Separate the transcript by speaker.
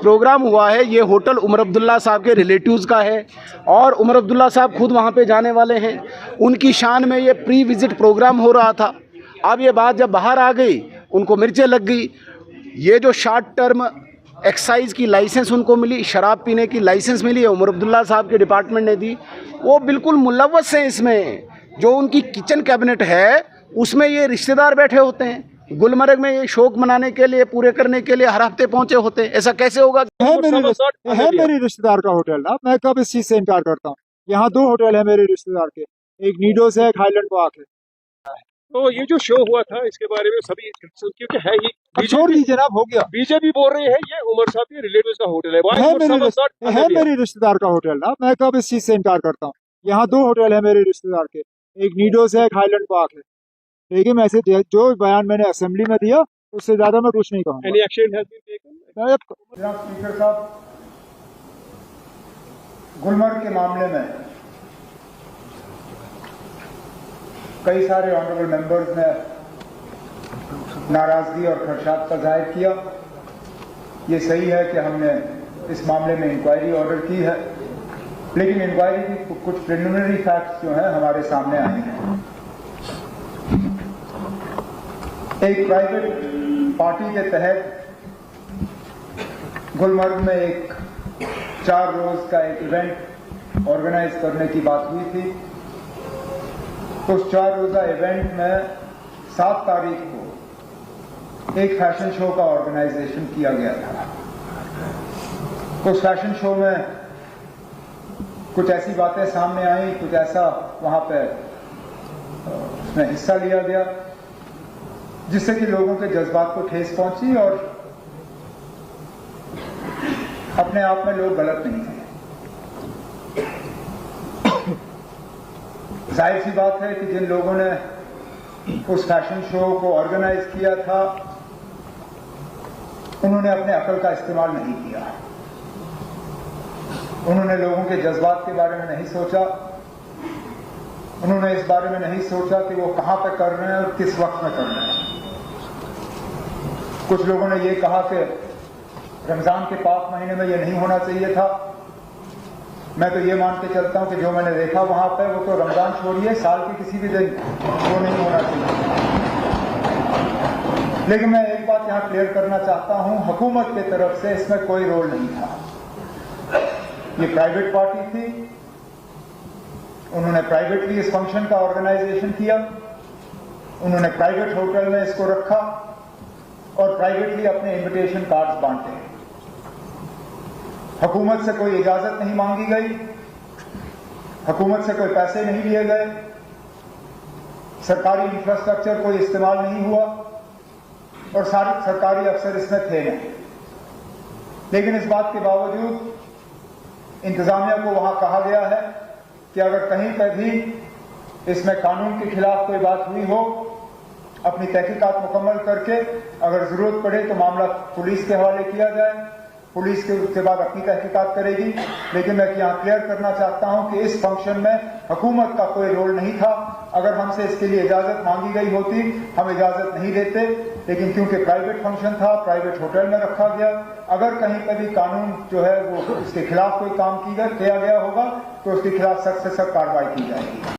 Speaker 1: Programme हुआ है ये होटल उमर अब्दुल्ला साहब के रिलेटिव्स का है और उमर अब्दुल्ला साहब खुद वहाँ पे जाने वाले हैं। उनकी शान में ये प्री विजिट प्रोग्राम हो रहा था। अब ये बात जब बाहर आ गई, उनको मिर्चें लग गई। ये जो शॉर्ट टर्म एक्साइज की लाइसेंस उनको मिली, शराब पीने की लाइसेंस मिली है, उमर अब्दुल्ला साहब के डिपार्टमेंट ने दी। वो बिल्कुल मुलव्वस हैं इसमें। जो उनकी किचन कैबिनेट है उसमें ये रिश्तेदार बैठे होते हैं। गुलमर्ग में ये शौक मनाने के लिए, पूरे करने के लिए हर हफ्ते पहुंचे होते हैं। ऐसा कैसे होगा?
Speaker 2: है मेरे रिश्तेदार का होटल ना, मैं कब इस चीज से इनकार करता हूँ। यहाँ 2 होटल है मेरे रिश्तेदार के, एक नीडोस है, एक हाईलैंड पार्क है।
Speaker 3: तो ये जो शो हुआ था इसके बारे में सभी, क्योंकि है ही
Speaker 2: छोड़ दीजिए ना, हो गया।
Speaker 3: बीजेपी बोल रही है ये उमर साहब के रिलेटिव्स का होटल है
Speaker 2: मेरे रिश्तेदार का होटल ना, मैं कब इस चीज से इनकार करता हूँ। यहाँ 2 होटल है मेरे रिश्तेदार के, एक नीडोस है, एक हाईलैंड पार्क है। ठीक है, मैं जो बयान मैंने असेंबली में दिया उससे ज्यादा मैं कुछ नहीं कहूँगा।
Speaker 3: Any action has been taken?
Speaker 4: Speaker साहब, गुलमर्ग के मामले में कई सारे ऑनरेबल मेंबर्स ने नाराजगी और खदशात का जाहिर किया। ये सही है कि हमने इस मामले में इंक्वायरी ऑर्डर की है, लेकिन इंक्वायरी की कुछ प्रिलिमिनरी फैक्ट्स जो हैं हमारे सामने आए हैं। एक प्राइवेट पार्टी के तहत गुलमर्ग में एक 4 रोज का एक इवेंट ऑर्गेनाइज करने की बात हुई थी। उस 4 रोजा इवेंट में 7 तारीख को एक फैशन शो का ऑर्गेनाइजेशन किया गया था। उस फैशन शो में कुछ ऐसी बातें सामने आई, कुछ ऐसा वहां पे उसमें हिस्सा लिया गया जिससे कि लोगों के जज्बात को ठेस पहुंची और अपने आप में लोग गलत नहीं थे। जाहिर सी बात है कि जिन लोगों ने उस फैशन शो को ऑर्गेनाइज किया था उन्होंने अपने अकल का इस्तेमाल नहीं किया। उन्होंने लोगों के जज्बात के बारे में नहीं सोचा। उन्होंने इस बारे में नहीं सोचा कि वो कहां पे कर रहे हैं और किस वक्त में कर रहे हैं। कुछ लोगों ने ये कहा कि रमजान के पाक महीने में ये नहीं होना चाहिए था। मैं तो ये मान के चलता हूं कि जो मैंने देखा वहां पे, वो तो रमजान छोड़िए, साल के किसी भी दिन वो नहीं होना चाहिए। लेकिन मैं एक बात यहां क्लियर करना चाहता हूं, हुकूमत की तरफ से इसमें कोई रोल नहीं था। ये प्राइवेट पार्टी थी, उन्होंने प्राइवेटली इस फंक्शन का ऑर्गेनाइजेशन किया, उन्होंने प्राइवेट होटल में इसको रखा और प्राइवेटली अपने इनविटेशन कार्ड्स बांटे। हुकूमत से कोई इजाजत नहीं मांगी गई, हुकूमत से कोई पैसे नहीं लिए गए, सरकारी इंफ्रास्ट्रक्चर कोई इस्तेमाल नहीं हुआ और सारे सरकारी अफसर इसमें थे नहीं। लेकिन इस बात के बावजूद इंतजामिया को वहां कहा गया है कि अगर कहीं पर भी इसमें कानून के खिलाफ कोई बात हुई हो, अपनी तहकीकात मुकम्मल करके अगर जरूरत पड़े तो मामला पुलिस के हवाले किया जाए। पुलिस के उसके बाद अपनी तहकीकात करेगी। लेकिन मैं यहाँ क्लियर करना चाहता हूं कि इस फंक्शन में हुकूमत का कोई रोल नहीं था। अगर हमसे इसके लिए इजाजत मांगी गई होती, हम इजाजत नहीं देते, लेकिन क्योंकि प्राइवेट फंक्शन था, प्राइवेट होटल में रखा गया। अगर कहीं पर भी कानून जो है वो उसके खिलाफ कोई काम किया गया होगा तो उसके खिलाफ सख्त से सख्त कार्रवाई की जाएगी।